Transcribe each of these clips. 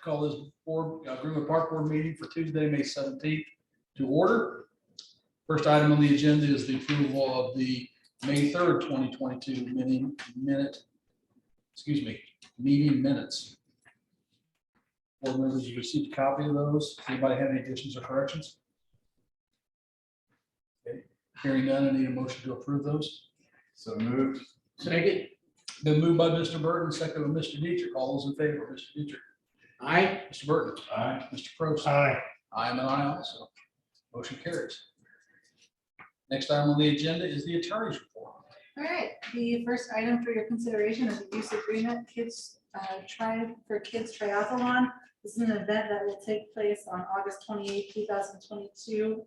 call this Greenwood Park Board meeting for Tuesday, May 17th to order. First item on the agenda is the approval of the May 3rd, 2022 meeting minutes. Board members, you received a copy of those. Anybody have any additions or corrections? Okay. Hearing none, I need a motion to approve those. So moved. Second. Been moved by Mr. Burton, second by Mr. Dietrich. All those in favor, Mr. Dietrich. Aye. Mr. Burton. Aye. Mr. Probst. Aye. I am an aye also. Motion carries. Next item on the agenda is the attorney's report. All right, the first item for your consideration is a use agreement, Kids Triathlon. This is an event that will take place on August 28, 2022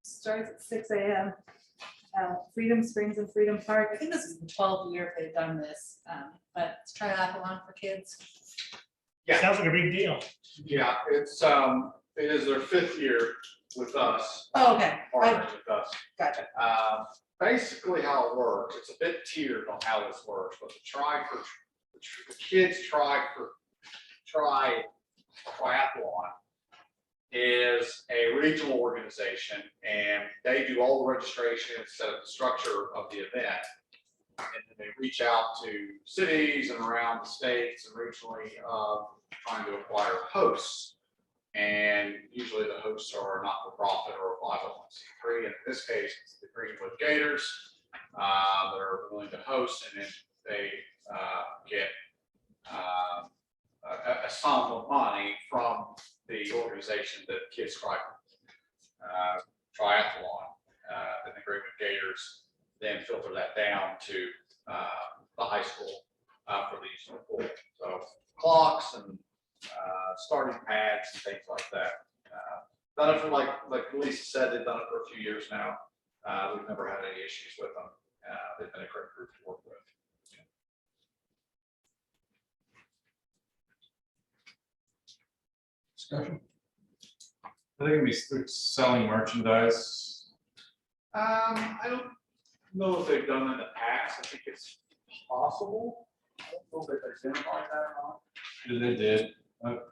starts at 6 a.m. Freedom Springs and Freedom Park. I think this is the 12th year they've done this, but it's triathlon for kids. Yeah. Sounds like a big deal. Yeah, it is their 5th year with us, Oh, okay. partners with us. Gotcha. Basically how it works, it's a bit tiered on how this works, but the kids triathlon is a regional organization, and they do all the registration and set up the structure of the event. And then they reach out to cities and around the states and regionally trying to acquire hosts. And usually the hosts are not-for-profit or a 501c3. And in this case, it's the Greenwood Gators that are willing to host, and then they get a sum of money from the organization that Kids Triathlon, and the Greenwood Gators then filter that down to the high school for these people. So clocks and starting pads and things like that. Done it for like Lisa said, they've done it for a few years now. We've never had any issues with them. They've been a great group to work with. Discussion. Are they gonna be selling merchandise? I don't know if they've done it in the past. I think it's possible. I don't know if they've identified that or not. Yeah, they did.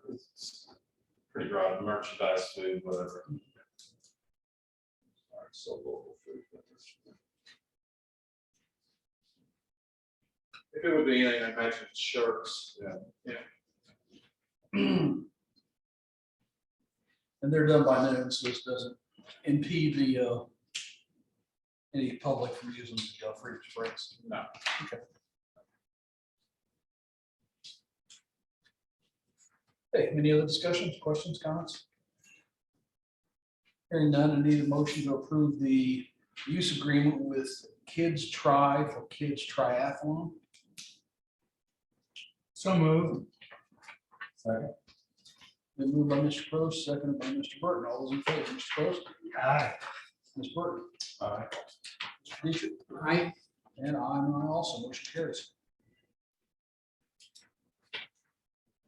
It's pretty broad, merchandise, food, whatever. So local food. If it would be anything, I imagine shirts. And they're done by noon, so this doesn't impede the any public from using the Freedom Springs. No. Okay. Hey, any other discussions, questions, comments? Hearing none, I need a motion to approve the use agreement with Kids Triathlon. So moved. Second. Been moved by Mr. Probst, seconded by Mr. Burton. All those in favor, Mr. Probst, Aye. Ms. Burton, Aye. Mr. Dietrich, Aye. and I'm an aye also. Motion carries.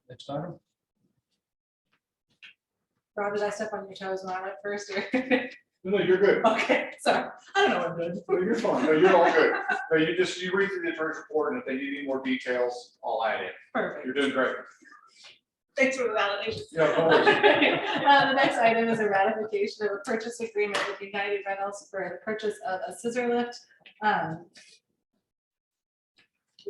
Next item. Rob, did I step on your toes when I went first? Or? No, you're good. Okay, sorry. I don't know what I'm doing. No, you're fine. No, you're all good. No, you read through the attorney's report, and if they need any more details, I'll add in. Perfect. You're doing great. Thanks for the validation. Yeah, of course. The next item is a ratification of a purchase agreement with United Rentals for the purchase of a scissor lift. The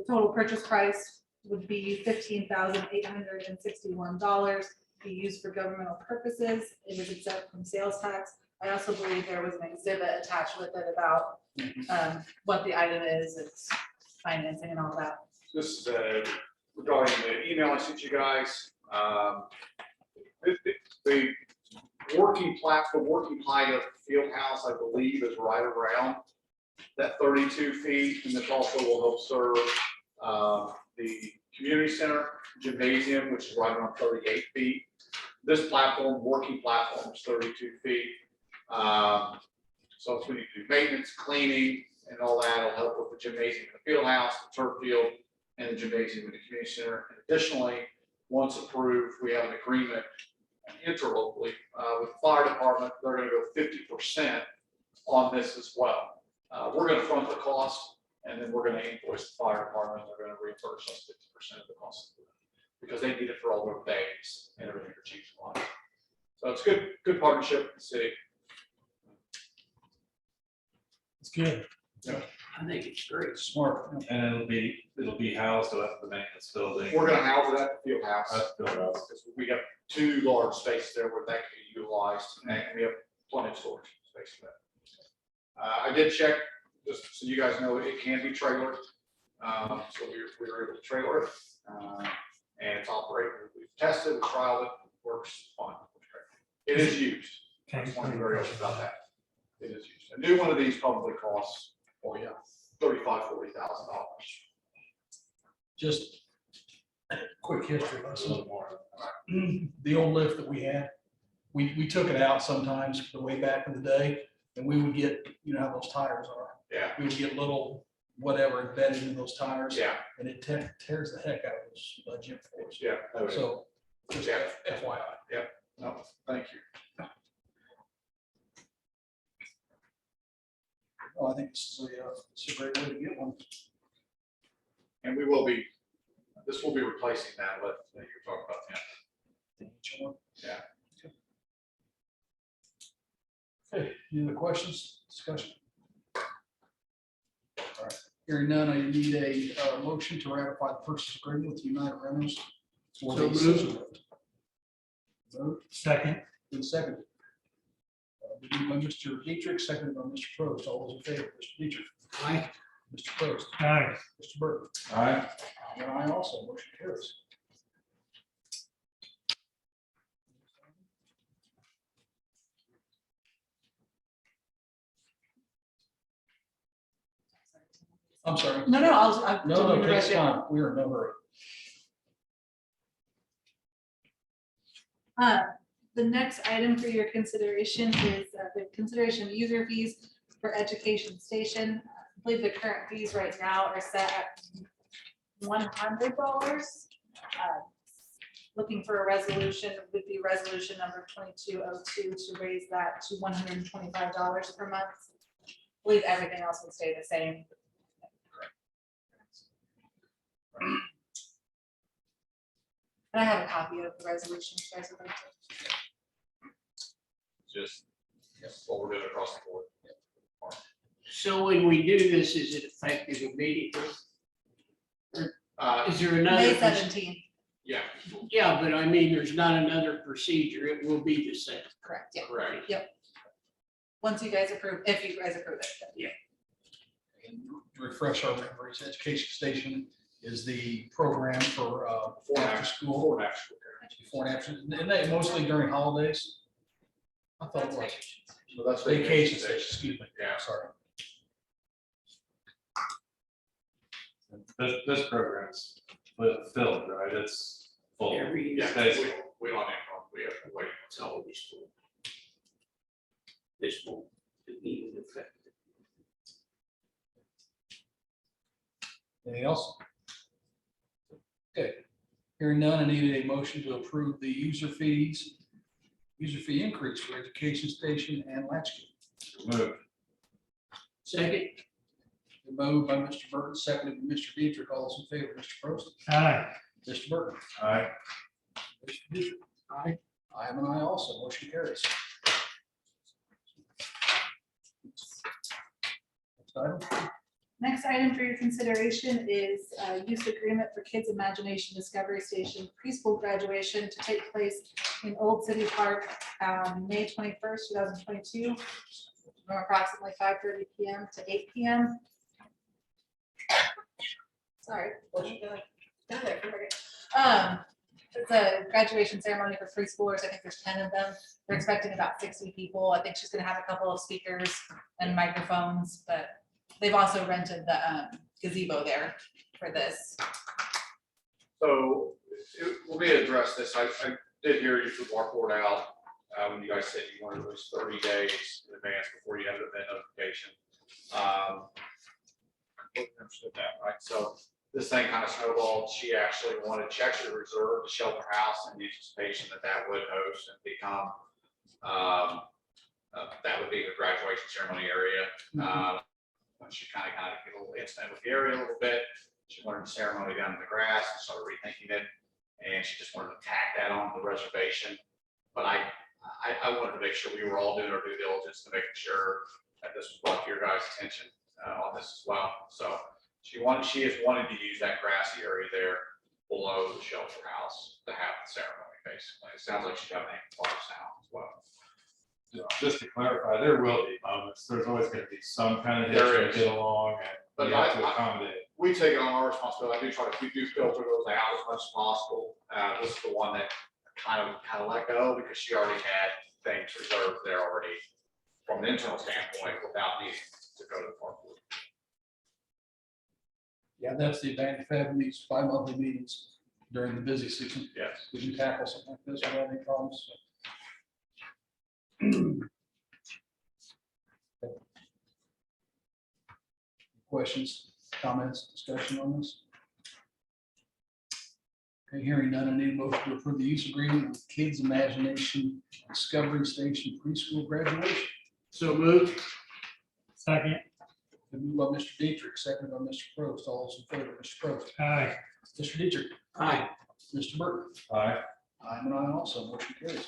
total purchase price would be $15,861. Be used for governmental purposes. It is exempt from sales tax. I also believe there was an exhibit attached with it about what the item is, its financing and all that. This is regarding the email I sent you guys. The working height of the field house, I believe, is right around that 32 feet, and this also will help serve the community center gymnasium, which is right around 38 feet. This platform, working platform, is 32 feet. So it's when you do maintenance, cleaning, and all that, it'll help with the gymnasium, the field house, the turf field, and the gymnasium and the community center. And additionally, once approved, we have an agreement interlocally with the fire department. They're going to go 50% on this as well. We're going to front the cost, and then we're going to invoice the fire department. They're going to reimburse us 50% of the cost. because they need it for all their bags and everything for Chiefs Lawn. So it's good partnership with the city. It's good. I think it's great. Smart. And it'll be housed at the maintenance building. We're gonna house it at the field house. At the field house. Because we have 2 large spaces there where that can be utilized, and we have plenty of storage space for that. I did check, just so you guys know, it can be trailered. So we were able to trailer it, and it's operating. We've tested, we trialed it, works fine. It is used. I just want to be very open about that. It is used. A new one of these probably costs, $35,000-$40,000. Just quick history A lesson. little more. The old lift that we had, we took it out sometimes the way back in the day, and we would get, you know how those tires are. Yeah, We would get little whatever embedded in those tires. yeah, And it tears the heck out of those gym floors. yeah. So just Yeah. FYI. No, thank you. Oh, I think this is a great way to get one. And this will be replacing that lift that you're talking about. Yeah. Yeah. Okay, any other questions, discussion? All right, hearing none, I need a motion to ratify the purchase agreement with United Rentals for So the moved. Scissor lift. Moved, Second. been seconded. Moved by Mr. Dietrich, seconded by Mr. Prost. All those in favor, Mr. Dietrich, Aye. Mr. Prost, Aye. Mr. Burke, All right. and I also, motion carries. I'm sorry. No, I'll. No, take your time. We are in no hurry. The next item for your consideration is the consideration of user fees for education station. I believe the current fees right now are set at $100. Looking for a resolution would be resolution number 2202 to raise that to $125 per month. I believe everything else would stay the same. And I have a copy of the resolution, so I would like to. Just what we're doing across the board. So when we do this, is it effective immediately? Is there another? May 17th, Yeah, Yeah, but I mean, there's not another procedure. It will be the same. correct, yeah. correct. Once you guys approve, if you guys approve it. And to refresh our memories, Education Station is the program for Before and after after school, before and after school care. before and after, and they mostly during holidays. I thought it was So that's vacation station, excuse me. Yeah. Sorry. This program's filled, right? It's full. Every Yeah, Stays. we don't have, we have to wait. It's always full. This won't be effective. Anything else? Okay, hearing none, I need a motion to approve the user fee increase for Education Station and Latchkey. Move. Second. Moved by Mr. Burton, seconded by Mr. Dietrich. All those in favor, Mr. Prost, Aye. Mr. Burton, All right. Mr. Dietrich. Aye. I am an aye also, motion carries. Next item. Next item for your consideration is use agreement for Kids Imagination Discovery Station preschool graduation to take place in Old City Park on May 21st, 2022, from approximately 5:30 PM to 8 PM. Sorry. Got there for a second. It's a graduation ceremony for preschoolers. I think there's 10 of them. They're expecting about 60 people. I think she's gonna have a couple of speakers and microphones, but they've also rented the gazebo there for this. So let me address this. I did hear you put Mark Ward out when you guys said you wanted those 30 days in advance before you had an event notification. Completely understood that, right? So this thing kind of snowballed. She actually reserved the shelter house in the anticipation that that would host and become that would be the graduation ceremony area. When she kind of get a little intimate with the area a little bit, she wanted the ceremony down in the grass and started rethinking it. and she just wanted to tack that on the reservation. But I wanted to make sure we were all doing our due diligence to making sure that this was brought to your guys' attention on this as well. So she is wanting to use that grassy area there below the shelter house to have the ceremony, basically. It sounds like she's got an amplifier sound as well. Just to clarify, there will be moments, there's always gonna be some kind of There hitch to is. get along But and you have to I- accommodate. We take it on our responsibility. We do filter those out as much as possible. This is the one that kind of let go because she already had things reserved there already from an internal standpoint without needing to go to the park board. Yeah, that's the advantage of having these bi-monthly meetings during the busy season. Yes. We can tackle something like this without any problems. Questions, comments, discussion on this? Okay, hearing none, I need a motion to approve the use agreement with Kids Imagination Discovery Station preschool graduation. So moved. Second. Been moved by Mr. Dietrich, seconded by Mr. Probst. All those in favor, Mr. Probst. Aye. Mr. Dietrich. Aye. Mr. Burton. Aye. I'm an aye also, motion carries.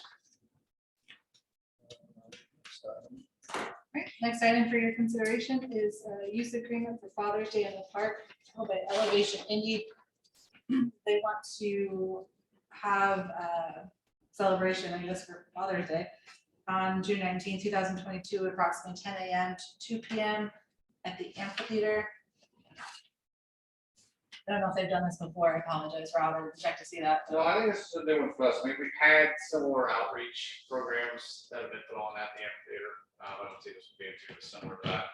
Right, next item for your consideration is a use agreement for Father's Day in the park held by Elevation Indy. They want to have a celebration, I guess, for Father's Day on June 19, 2022, approximately 10 a.m. to 2 p.m. at the amphitheater. I don't know if they've done this before. I apologize, Rob. I'll check to see that. No, I think this is a new one for us. I mean, we've had similar outreach programs that have been put on at the amphitheater. I don't see this being too similar to that.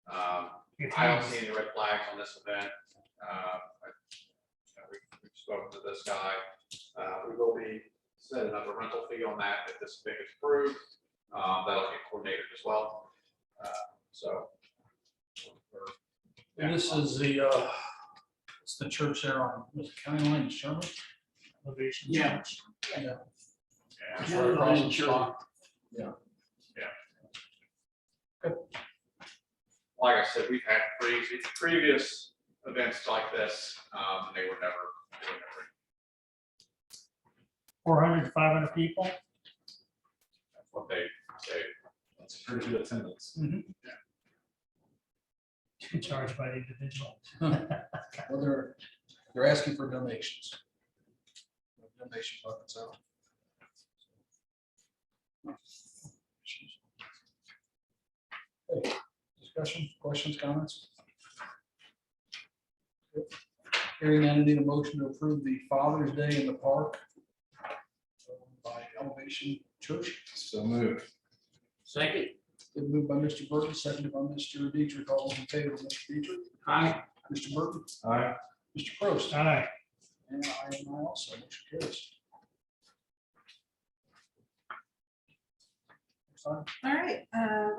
I don't see any red flags on this event. We've spoken to this guy. We will be setting up a rental fee on that if this thing is approved. That'll get coordinated as well. And this is the, it's the church there on, was it County Line in Sherman? Elevation. Yeah. Yeah. Yeah. It's right across from Sure. Spock. Like I said, we've had previous events like this, and they were never. 400 to 500 people. That's what they say. That's pretty good attendance. Charged by the individual. Well, they're asking for donations. Donation buckets out. Okay, discussion, questions, comments? Hearing none, I need a motion to approve the Father's Day in the Park by Elevation Church. So moved. Second. Been moved by Mr. Burton, seconded by Mr. Dietrich. All those in favor, Mr. Dietrich, Aye. Mr. Burton, Aye. Mr. Probst. Aye. And I am I also, motion carries. Next item. All right,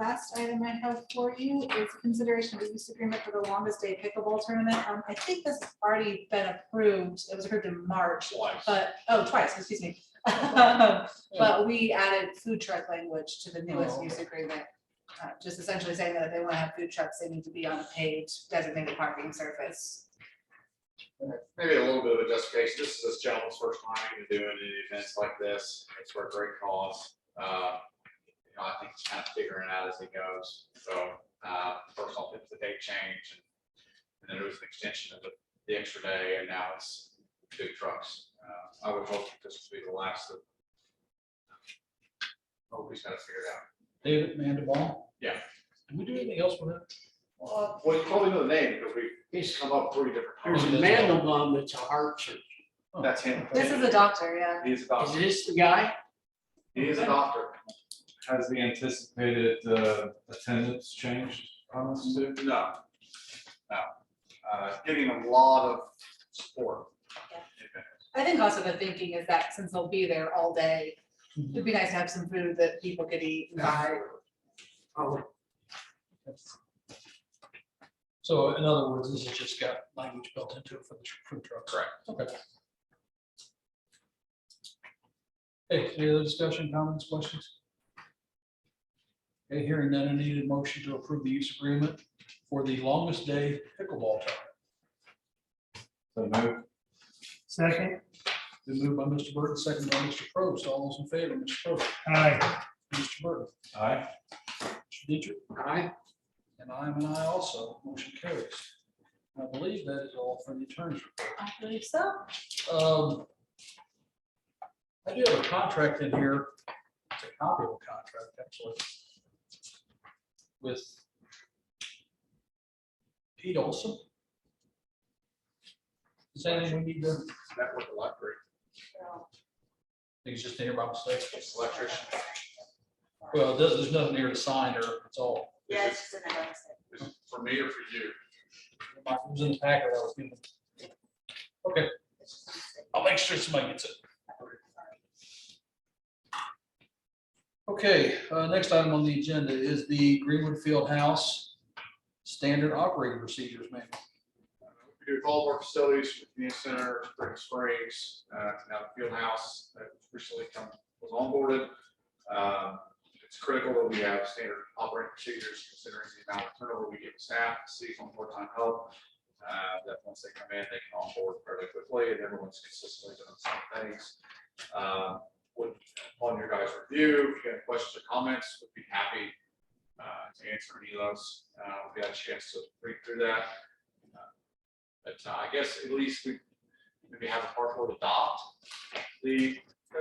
last item I have for you is consideration of a use agreement for the longest day pickleball tournament. I think this has already been approved. It was approved in March, Twice. but, twice, excuse me. But we added food truck language to the newest Oh, use agreement. Just essentially saying that if they want to have food trucks, they need to be on a paved designated parking surface. Maybe a little bit of a justification. This is this gentleman's first time doing any events like this. It's for a great cause. I think he's kind of figuring it out as he goes. So first off, it's the date change, and then there was an extension of the extra day, and now it's food trucks. I would hope this will be the last of. Hope he's got to figure it out. David Mandelbaum. Yeah. Did we do anything else with that? Well, you probably know the name because he's come up 3 different There's times. a Mandelbaum that's a heart surgeon. That's him. This is a doctor, yeah. He's a Is doctor. this the guy? He is a doctor. Has the anticipated attendance changed on this too? No. Getting a lot of support. I think also the thinking is that since they'll be there all day, it'd be nice to have some food that people could eat and buy. Oh, So in other words, this has just got language built into it for the food trucks. Correct. Okay. Hey, any other discussion, comments, questions? Okay, hearing none, I need a motion to approve the use agreement for the longest day pickleball tournament. So moved. Second. Been moved by Mr. Burton, second by Mr. Probst. All those in favor, Mr. Probst, Aye. Mr. Burton, Aye. Mr. Dietrich, Aye. and I am an aye also. Motion carries. I believe that is all for the attorney's report. I believe so. I do have a contract in here. It's a copy of a contract, actually, with Pete Olson. Is that anything we need to, Network electric, he's just in here by mistake? electrician. Well, there's nothing here to sign or it's all, Yeah, it's just in the bonus. Is it for me or for you? it was in the packet I was given. Okay, I'll make sure somebody gets it. Okay, next item on the agenda is the Greenwood Field House Standard Operating Procedures Manual. We do with all of our facilities, community center, Spring Springs, now the field house that recently was onboarded. It's critical that we have standard operating procedures considering the amount of turnover we give staff, seasonal part-time help. That once they come in, they can onboard fairly quickly and everyone's consistently doing the same things. On your guys' review, if you have any questions or comments, we'd be happy to answer any of those. We got a chance to read through that. But I guess at least we maybe have a part where adopt the,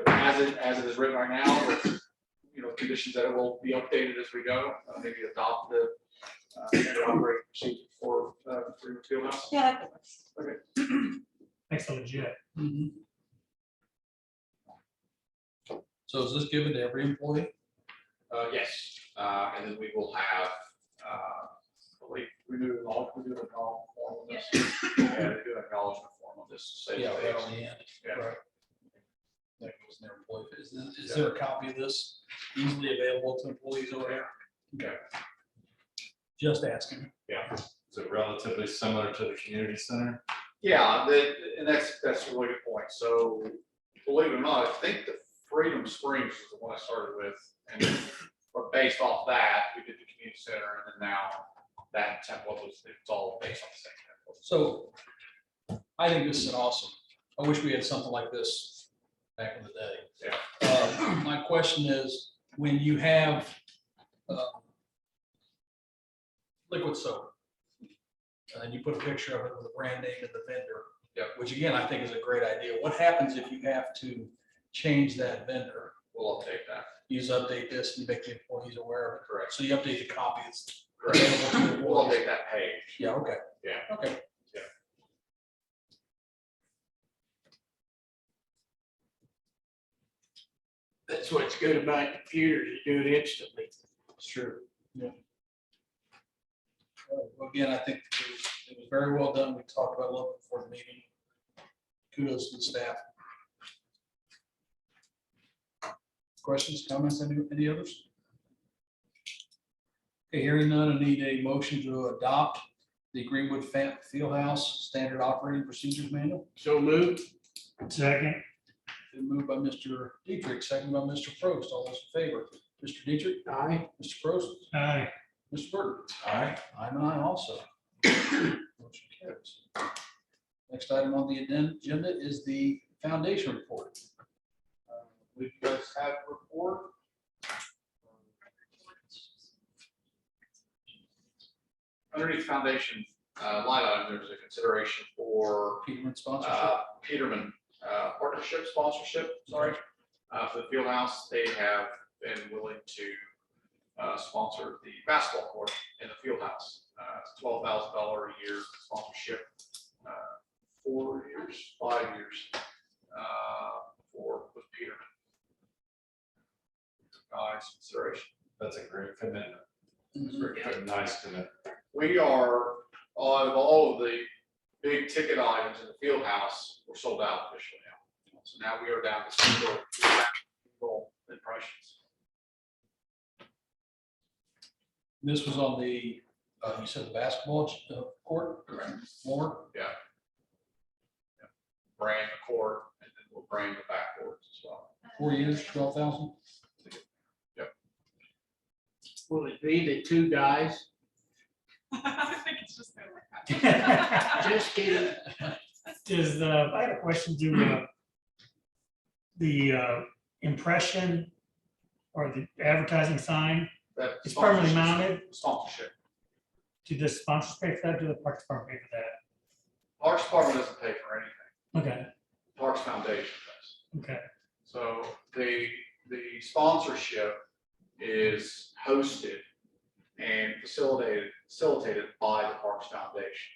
as it is written right now, with, conditions that it will be updated as we go, maybe adopt the standard operating procedure for Greenwood Fieldhouse. Yeah, that works. Makes it legit. So is this given to every employee? Yes, and then we will have, we do an acknowledgement form on this. Yeah, we do an acknowledgement form on this. Say Yeah, the right dates. on the end. Yeah. Right. That goes in their employee. Is there a copy of this easily available to employees over there? Okay. Just asking. Yeah. Is it relatively similar to the community center? Yeah, and that's a really good point. So believe it or not, I think the Freedom Springs is the one I started with, and but based off that, we did the community center, and then now that template it's all based on the same template. So I think this is awesome. I wish we had something like this back in the day. Yeah. My question is, when you have liquid soap, and you put a picture of it with a brand name of the vendor, Yeah. which again, I think is a great idea. What happens if you have to change that vendor? We'll update that. You just update this and make the employees aware of it. Correct. So you update the copy that's Correct. available to the We'll employees. update that page. Yeah, okay. Yeah. Okay. That's what's good about computers, you do it instantly. Sure. Yeah. Well, again, I think it was very well done. We talked about it a little before the meeting. Kudos to the staff. Questions, comments, any others? Okay, hearing none, I need a motion to adopt the Greenwood Fieldhouse Standard Operating Procedures Manual. So moved. Second. Been moved by Mr. Dietrich, second by Mr. Probst. All those in favor? Mr. Dietrich, Aye. Mr. Probst, Aye. Mr. Burton. Aye. I'm an aye also. Motion carries. Next item on the agenda is the foundation report. We guys have a report. Underneath foundation line item, there's a consideration for Peterman sponsorship. Peterman partnership sponsorship, sorry. For the field house, they have been willing to sponsor the basketball court in the field house. It's $12,000 a year sponsorship, 4 years, 5 years with Peterman. Guys, consideration. That's a great commitment. Mhm. It's a nice commitment. We are, out of all of the big ticket items in the field house, we're sold out officially now. So now we are down to single impressions. This was on the, you said the basketball court? More? Brand the court, and then we'll brand the backboards as well. 4 years, 12,000? Will it be the two guys? I think it's just gonna work out. Just kidding. I had a question, do the impression or the advertising sign That is permanently sponsorship- mounted? Sponsorship. Do the sponsors pay for that? Do the Parks Department pay for that? Parks Department doesn't pay for anything. Okay, Parks Foundation does. okay, So the sponsorship is hosted and facilitated by the Parks Foundation.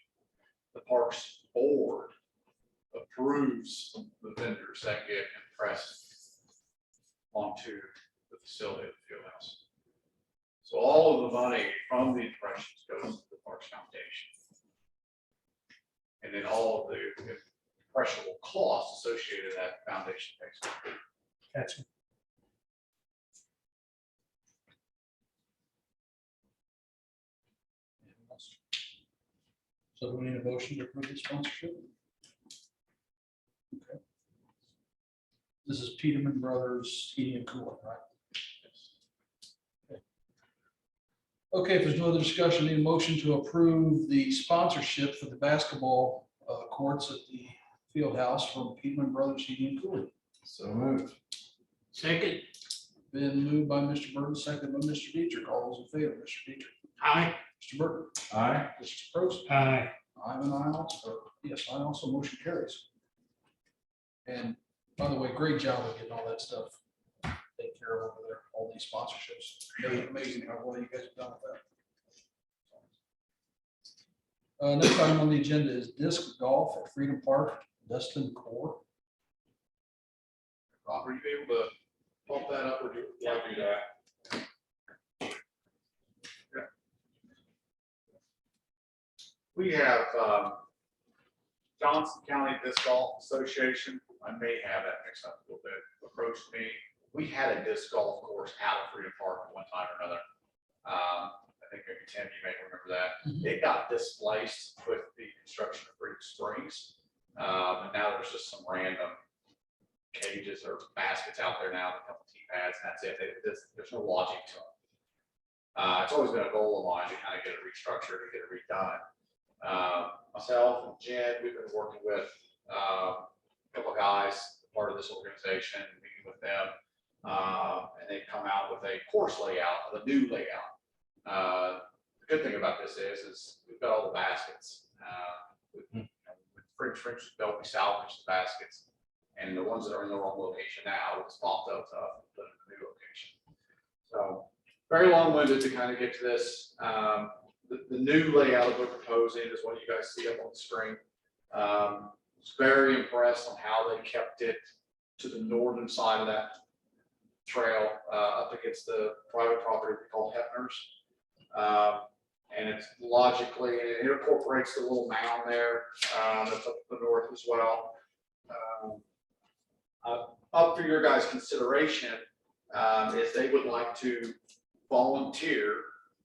The Parks Board approves the vendors that get impressed onto the facility of the field house. So all of the money from the impressions goes to the Parks Foundation. And then all of the impressionable costs associated with that foundation pays. gotcha. So do we need a motion to approve the sponsorship? Okay. This is Peterman Brothers Heating and Cooling, right? Okay, if there's no other discussion, need a motion to approve the sponsorship for the basketball courts at the field house from Peterman Brothers Heating and Cooling. So moved. Second, Been moved by Mr. Burton, seconded by Mr. Dietrich. All those in favor, Mr. Dietrich, aye. Mr. Burton, Aye. Mr. Probst. Aye. I'm an I also, yes, I also motion carries. And by the way, great job of getting all that stuff taken care of over there, all these sponsorships. Amazing how well you guys have done with that. Next item on the agenda is disc golf at Freedom Park, Dustin Core. Rob, are you able to bump that up or do you want to do that? Yeah. We have Johnson County Disc Golf Association, I may have that mixed up a little bit, approached me. We had a disc golf course out of Freedom Park at one time or another. I think maybe Tim, you may remember that. It got displaced with the construction of Freedom Springs. And now there's just some random cages or baskets out there now, a couple tee pads, and that's it. There's no logic to them. It's always been a goal of mine to kind of get it restructured and get it redone. Myself and Jen, we've been working with a couple of guys, part of this organization, meeting with them, and they come out with a course layout, the new layout. The good thing about this is we've got all the baskets. With French belt, we salvage the baskets, and the ones that are in the wrong location now, we'll swap those up and put in the new location. So very long-winded to kind of get to this. The new layout that we're proposing is what you guys see up on the screen. Was very impressed on how they kept it to the northern side of that trail, up against the private property we call Hepner's. And it's logically, and it incorporates the little mound there, that's up to the north as well. Up for your guys' consideration, if they would like to volunteer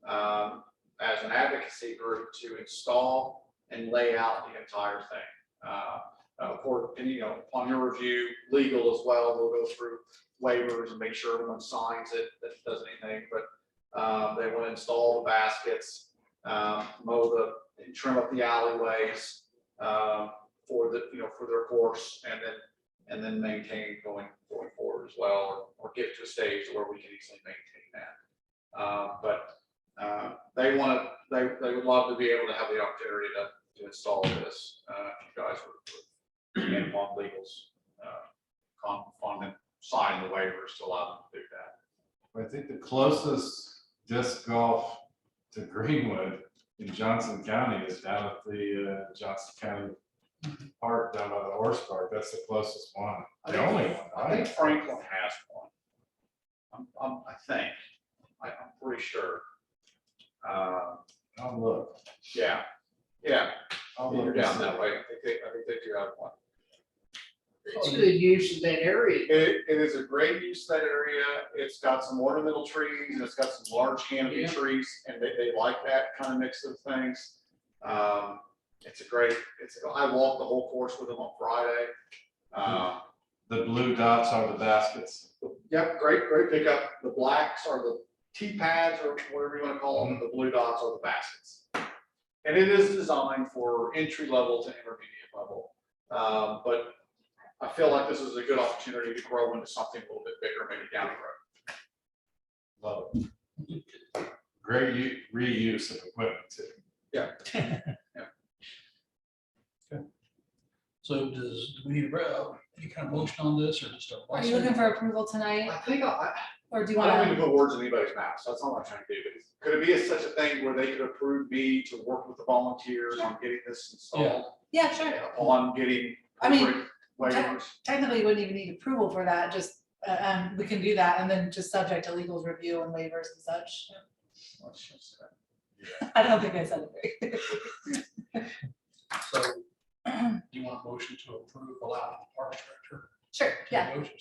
as an advocacy group to install and lay out the entire thing. Of course, and upon your review, legal as well, we'll go through waivers and make sure everyone signs it, that does anything, but they want to install the baskets, mow and trim up the alleyways for their course, and then maintain going forward as well, or get to a stage where we can easily maintain that. But they would love to be able to have the opportunity to install this. If you guys would and upon legals, fund and sign the waivers to allow them to do that. I think the closest disc golf to Greenwood in Johnson County is down at the Johnson County Park, down by the horse park. That's the closest one. The only one. I think Franklin has one. I think. I'm pretty sure. I'll look. Yeah. I'll You're look. down that way. I think they do have one. It's a good use of that area. It is a great use of that area. It's got some ornamental trees and it's got some large canopy Yeah. trees, and they like that kind of mix of things. I walked the whole course with them on Friday. The blue dots are the baskets. Yep, great pickup. The blacks are the tee pads or whatever you want to call them. The blue dots are the baskets. And it is designed for entry level to intermediate level. But I feel like this is a good opportunity to grow into something a little bit bigger, maybe down the road. Love it. Great reuse of equipment too. So do we need any kind of motion on this or just a? Are you looking for approval tonight, I think or do you I don't mean want to put words in anybody's mouth, so that's not what I'm trying to do, but could it be such a thing where they could approve me to work with the volunteers on getting this installed? Yeah, sure. On getting. I mean, Waivers. Technically, you wouldn't even need approval for that, just, we can do that, and then just subject to legal review and waivers and such. I don't think I said it very. So do you want a motion to approve allowing the parks director? Sure, yeah, Motion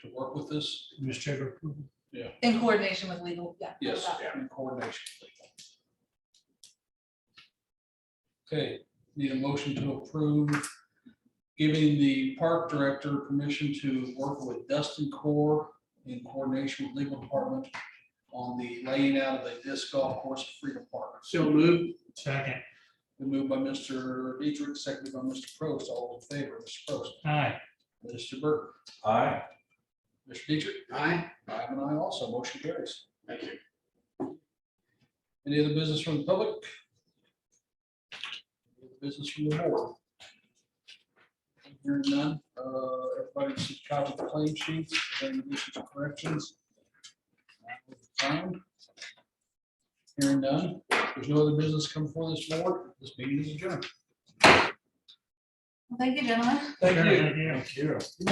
to work with this? Administrative approval. in coordination with legal, yeah. Yes, Yeah. in coordination. Okay, need a motion to approve giving the park director permission to work with Dustin Core in coordination with legal department on the laying out of the disc golf course at Freedom Park. So moved. Second. Been moved by Mr. Dietrich, seconded by Mr. Prost. All in favor, Mr. Prost, Aye. Mr. Burke, Aye. Mr. Dietrich. Aye. I'm an aye also. Motion carries. Thank you. Any other business from the public? Any other business from the board? Hearing none, everybody should copy the claim sheets, any additions or corrections? Found. Hearing none, there's no other business come before this board, this meeting is adjourned. Well, thank you, gentlemen. Thank Sure, you. thank you. Thank you.